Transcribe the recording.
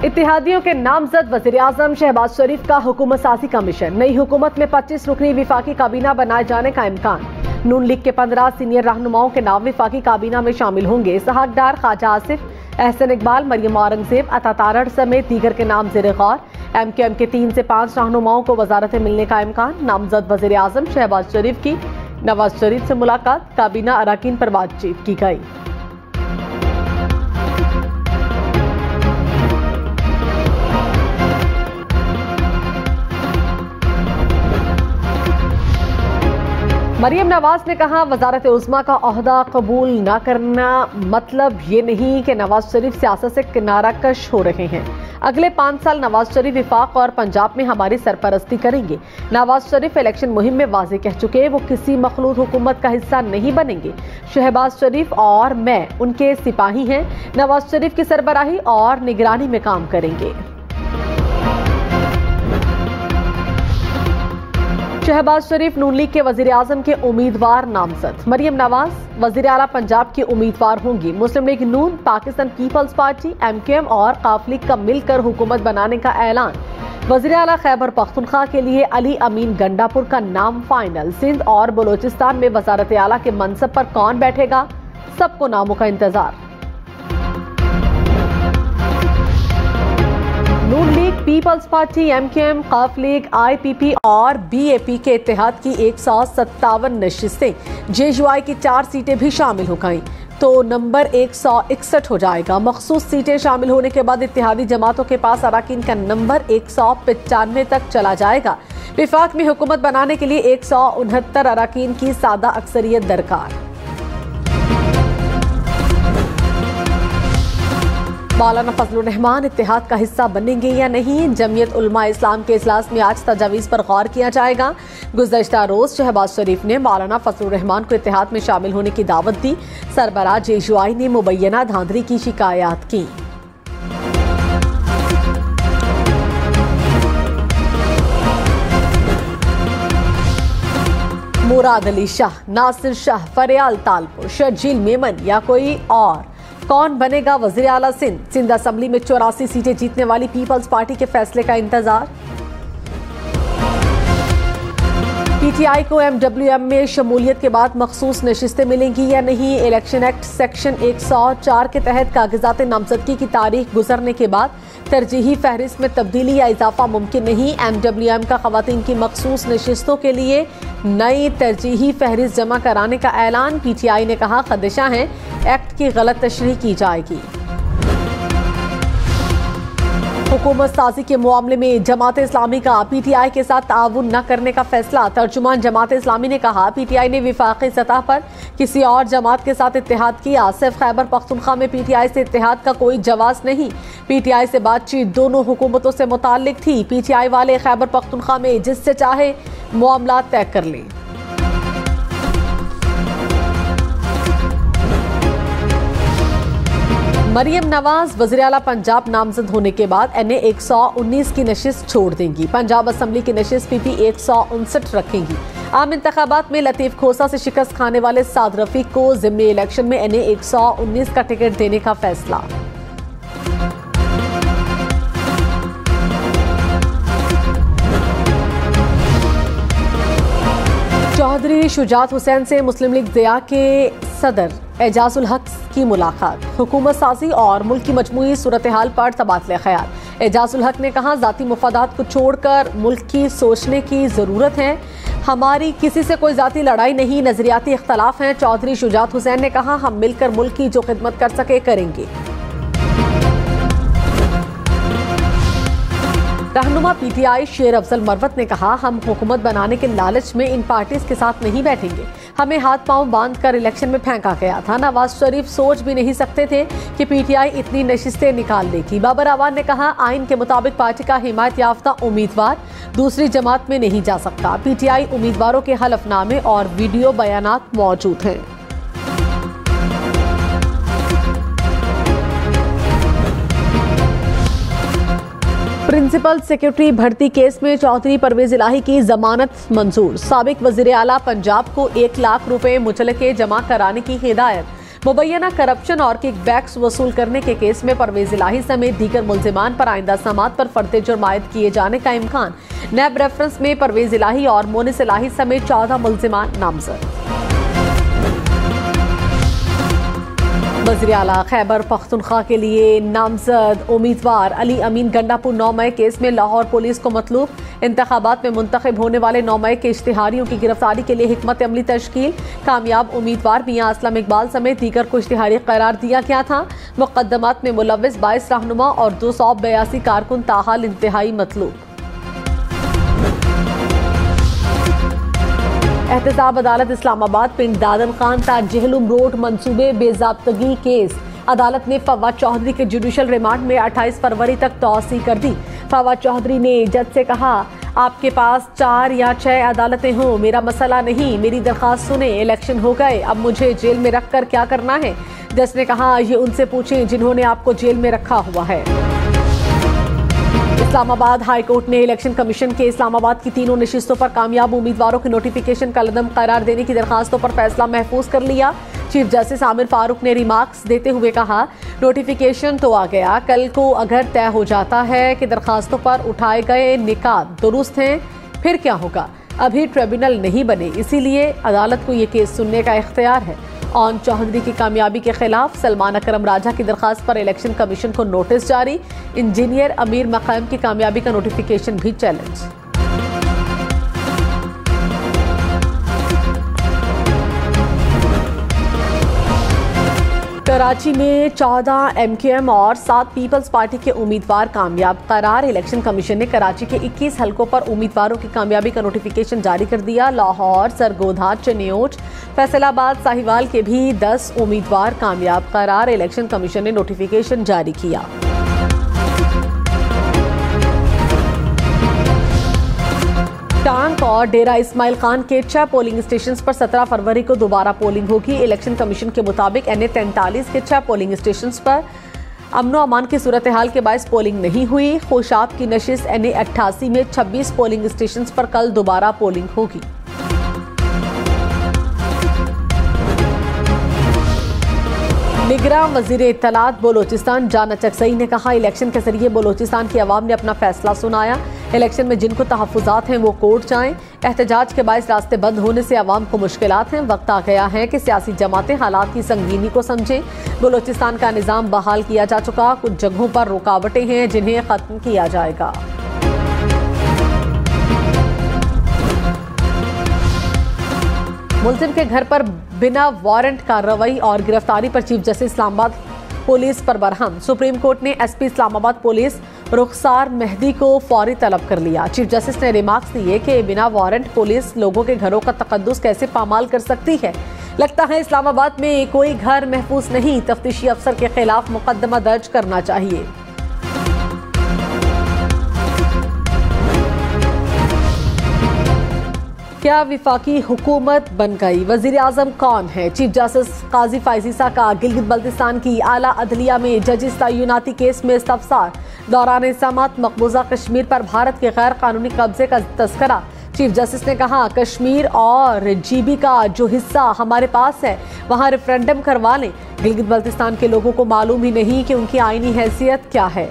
इत्तेहादियों के नामजद वज़ीर-ए-आज़म शहबाज शरीफ का हुकूमत साजी का मिशन। नई हुकूमत में 25 रुकनी विफाकी काबीना बनाए जाने का इम्कान। नून लीग के 15 सीनियर रहनुमाओं के नाम विफाकी काबीना में शामिल होंगे। इसहाक डार, ख्वाजा आसिफ, एहसन इकबाल, मरियम औरंगजेब, अता तारड़ समेत दीगर के नाम ज़ेर गौर। MQM के 3 से 5 रहनुमाओं को वजारतें मिलने का इम्कान। नामजद वज़ीर-ए-आज़म शहबाज शरीफ की नवाज शरीफ से मुलाकात, काबीना अराकीन पर बातचीत की गई। मरियम नवाज ने कहा, वजारत उज़्मा का ओहदा कबूल न करना मतलब ये नहीं कि नवाज शरीफ सियासत से किनारा कश हो रहे हैं। अगले 5 साल नवाज शरीफ विफाक और पंजाब में हमारी सरपरस्ती करेंगे। नवाज शरीफ इलेक्शन मुहिम में वाज़े कह चुके, वो किसी मखलूत हुकूमत का हिस्सा नहीं बनेंगे। शहबाज शरीफ और मैं उनके सिपाही हैं। नवाज शरीफ की सरबराही और निगरानी में काम करेंगे। शहबाज शरीफ नून लीग के वज़ीर-ए-आज़म के उम्मीदवार नामजद। मरियम नवाज वज़ीर आला पंजाब की उम्मीदवार होंगी। मुस्लिम लीग नून, पाकिस्तान पीपल्स पार्टी, MQM और काफ लीग का मिलकर हुकूमत बनाने का ऐलान। वज़ीर आला खैबर पख्तूनख्वा के लिए अली अमीन गंडापुर का नाम फाइनल। सिंध और बलोचिस्तान में वज़ारत आला के मनसब पर कौन बैठेगा, सबको नामों का इंतजार। नून लीग, पीपल्स पार्टी, MQM, काफ लीग, IPP और BAP के इत्तेहाद की 157 नशिस्तें, JUI की 4 सीटें भी शामिल हो गईं तो नंबर 161 हो जाएगा। मखसूस सीटें शामिल होने के बाद इत्तेहादी जमातों के पास अराकीन का नंबर 195 तक चला जाएगा। विफाक में हुकूमत बनाने के लिए 169 अराकीन की सादा अक्सरियत दरकार। मौलाना फजलुर रहमान इत्तेहाद का हिस्सा बनेंगे या नहीं, जमीयत उलमा इस्लाम के इजलास में आज तजावीज़ पर गौर किया जाएगा। गुज़श्ता रोज शहबाज शरीफ ने मौलाना फजलुर रहमान को इत्तेहाद में शामिल होने की दावत दी। सरबराह JUI ने मुबैना धांधली की शिकायत की। मुराद अली शाह, नासिर शाह, फरियाल तालपुर, शर्जील मेमन या कोई और, कौन बनेगा वज़ीर आला सिंध? सिंध असेंबली में 84 सीटें जीतने वाली पीपल्स पार्टी के फैसले का इंतजार। PTI को MWM में शमूलियत के बाद मखसूस नशिस्तें मिलेंगी या नहीं? इलेक्शन एक्ट सेक्शन 104 के तहत कागजात नामजदगी की तारीख गुजरने के बाद तरजीही फहरिस्त में तब्दीली या इजाफा मुमकिन नहीं। MWM का खवातीन की मखसूस नशिस्तों के लिए नई तरजीही फहरिस्त जमा कराने का ऐलान। PTI ने कहा, खदशा है एक्ट की गलत तशरीह की जाएगी। हुकूमत साजी के मामले में जमात इस्लामी का PTI के साथ ताउन न करने का फैसला। तर्जुमान जमात इस्लामी ने कहा, PTI ने विफाकी सतह पर किसी और जमात के साथ इत्तेहाद किया। सिर्फ खैबर पख्तूनख्वा में PTI से इत्तेहाद का कोई जवाज नहीं। PTI से बातचीत दोनों हुकूमतों से मुताल्लिक थी। PTI वाले खैबर पख्तूनख्वा में जिससे चाहे मामला तय कर लें। मरियम नवाज वज़ीर आला पंजाब नामजद होने के बाद NA 119 की नशिस्त छोड़ देंगी। पंजाब असेंबली की नशिस्त PP 159 रखेंगी। आम इंतखाबात में लतीफ खोसा से शिकस्त खाने वाले साद रफीक को ज़िमनी इलेक्शन में NA 119 का टिकट देने का फैसला। चौधरी शुजात हुसैन से मुस्लिम लीग ज़िया के सदर एजाजुल हक की मुलाकात। हुकूमत साजी और मुल्क की मजमूई सूरत हाल पर तबादले ख्याल। एजाजुल हक ने कहा, जाती मुफादात को छोड़कर मुल्क की सोचने की ज़रूरत है। हमारी किसी से कोई जाती लड़ाई नहीं, नजरियाती इख्तलाफ हैं। चौधरी शुजात हुसैन ने कहा, हम मिलकर मुल्क की जो खिदमत कर सके करेंगे। रहनुमा PTI शेर अफजल मरवत ने कहा, हम हुकूमत बनाने के लालच में इन पार्टीज के साथ नहीं बैठेंगे। हमें हाथ पांव बांध कर इलेक्शन में फेंका गया था। नवाज शरीफ सोच भी नहीं सकते थे कि PTI इतनी नशिस्तें निकाल देगी। बाबर अवान ने कहा, आइन के मुताबिक पार्टी का हिमायत याफ्ता उम्मीदवार दूसरी जमात में नहीं जा सकता। PTI उम्मीदवारों के हलफनामे और वीडियो बयानात मौजूद हैं। प्रिंसिपल सेक्रेटरी भर्ती केस में चौधरी परवेज इलाही की जमानत मंजूर। साबिक वजीर आला पंजाब को 1 लाख रुपए मुचलके जमा कराने की हिदायत। मुबैना करप्शन और किकबैक्स वसूल करने के केस में परवेज इलाही समेत दीगर मुल्जिमान पर आइंदा समात पर फर्द जुर्म आयद किए जाने का इम्कान। नैब रेफरेंस में परवेज इलाही और मोनिस इलाही समेत 14 मुल्जिमान नामजद। वज़ीर आला खैबर पख्तूनख्वा के लिए नामजद उम्मीदवार अली अमीन गंडापुर 9 मई केस में लाहौर पुलिस को मतलूब। इंतखाबात में मुंतखब होने वाले 9 मई के इश्तिहारियों की गिरफ्तारी के लिए हिकमत अमली तश्कील। कामयाब उम्मीदवार मियां असलम इकबाल समेत दीगर को इश्तिहारी करार दिया गया था। मुकदमात में मुलव्विस 22 रहनुमा और 282 कारकुन ताहाल इंतहाई मतलूब। एहतसाब अदालत इस्लामाबाद पिंड दादन खान ता जहलुम रोड मंसूबे बेजाब्तगी केस। अदालत ने फवाद चौधरी के जुडिशल रिमांड में 28 फरवरी तक तौसी कर दी। फवाद चौधरी ने जज से कहा, आपके पास 4 या 6 अदालतें हों, मेरा मसला नहीं, मेरी दरखास्त सुने। इलेक्शन हो गए, अब मुझे जेल में रखकर क्या करना है? जज ने कहा, ये उनसे पूछें जिन्होंने आपको जेल में रखा हुआ है। इस्लामाबाद हाई कोर्ट ने इलेक्शन कमीशन के इस्लामाबाद की तीनों नशिस्तों पर कामयाब उम्मीदवारों की नोटिफिकेशन का लदम करार देने की दरखास्तों पर फैसला महफूज कर लिया। चीफ जस्टिस आमिर फारूक ने रिमार्क्स देते हुए कहा, नोटिफिकेशन तो आ गया, कल को अगर तय हो जाता है कि दरखास्तों पर उठाए गए निकात दुरुस्त हैं, फिर क्या होगा? अभी ट्रिब्यूनल नहीं बने, इसीलिए अदालत को ये केस सुनने का इख्तियार है। ऑन चौधरी की कामयाबी के खिलाफ सलमान अकरम राजा की दरखास्त पर इलेक्शन कमीशन को नोटिस जारी। इंजीनियर अमीर मकाम की कामयाबी का नोटिफिकेशन भी चैलेंज। कराची में 14 MQM और 7 पीपल्स पार्टी के उम्मीदवार कामयाब करार। इलेक्शन कमीशन ने कराची के 21 हलकों पर उम्मीदवारों की कामयाबी का नोटिफिकेशन जारी कर दिया। लाहौर, सरगोधा, चनियोट, फैसलाबाद, साहिवाल के भी 10 उम्मीदवार कामयाब करार। इलेक्शन कमीशन ने नोटिफिकेशन जारी किया। टांग और डेरा इस्माइल खान के 6 पोलिंग स्टेशन पर 17 फरवरी को दोबारा पोलिंग होगी। इलेक्शन कमीशन के मुताबिक NA 43 के 6 पोलिंग स्टेशन पर अमनो अमान की सूरत हाल के बायस पोलिंग नहीं हुई। खुशाब की नशिस्त NA 88 में 26 पोलिंग स्टेशन पर कल दोबारा पोलिंग होगी। निगरान वजीर इत्तलात बलोचिस्तान जाना चकसई ने कहा, इलेक्शन के जरिए बलोचिस्तान की आवाम ने अपना फैसला सुनाया। इलेक्शन में जिनको तहफ़्फ़ुज़ात हैं वो कोर्ट जाएं। एहतजाज के बायस रास्ते बंद होने से आवाम को मुश्किलात हैं। वक्त आ गया है कि सियासी जमातें हालात की संगीनी को समझें। बलोचिस्तान का निज़ाम बहाल किया जा चुका, कुछ जगहों पर रुकावटें हैं जिन्हें ख़त्म किया जाएगा। मुल्ज़िम के घर पर बिना वारंट कार्रवाई और गिरफ्तारी पर चीफ जस्टिस इस्लामाबाद पुलिस पर बरहम। सुप्रीम कोर्ट ने SP इस्लामाबाद पुलिस रुखसार मेहदी को फौरी तलब कर लिया। चीफ जस्टिस ने रिमार्क्स दिए कि बिना वारंट पुलिस लोगों के घरों का तकद्दुस कैसे पामाल कर सकती है। लगता है इस्लामाबाद में कोई घर महफूज नहीं, तफ्तीशी अफसर के खिलाफ मुकदमा दर्ज करना चाहिए। क्या विफाकी हुकूमत बन गई? वजीर आजम कौन है? चीफ जस्टिस काजी फायजीसा का गिलगित बल्तिस्तान की आला अदलिया में जजिस तय्युनाती केस में इस्तफसार। दौरान समात मकबूजा कश्मीर पर भारत के गैर कानूनी कब्जे का तस्करा। चीफ जस्टिस ने कहा, कश्मीर और GB का जो हिस्सा हमारे पास है वहाँ रेफरेंडम करवा लें। गिलगित बल्तिस्तान के लोगों को मालूम ही नहीं कि उनकी आईनी हैसियत क्या है।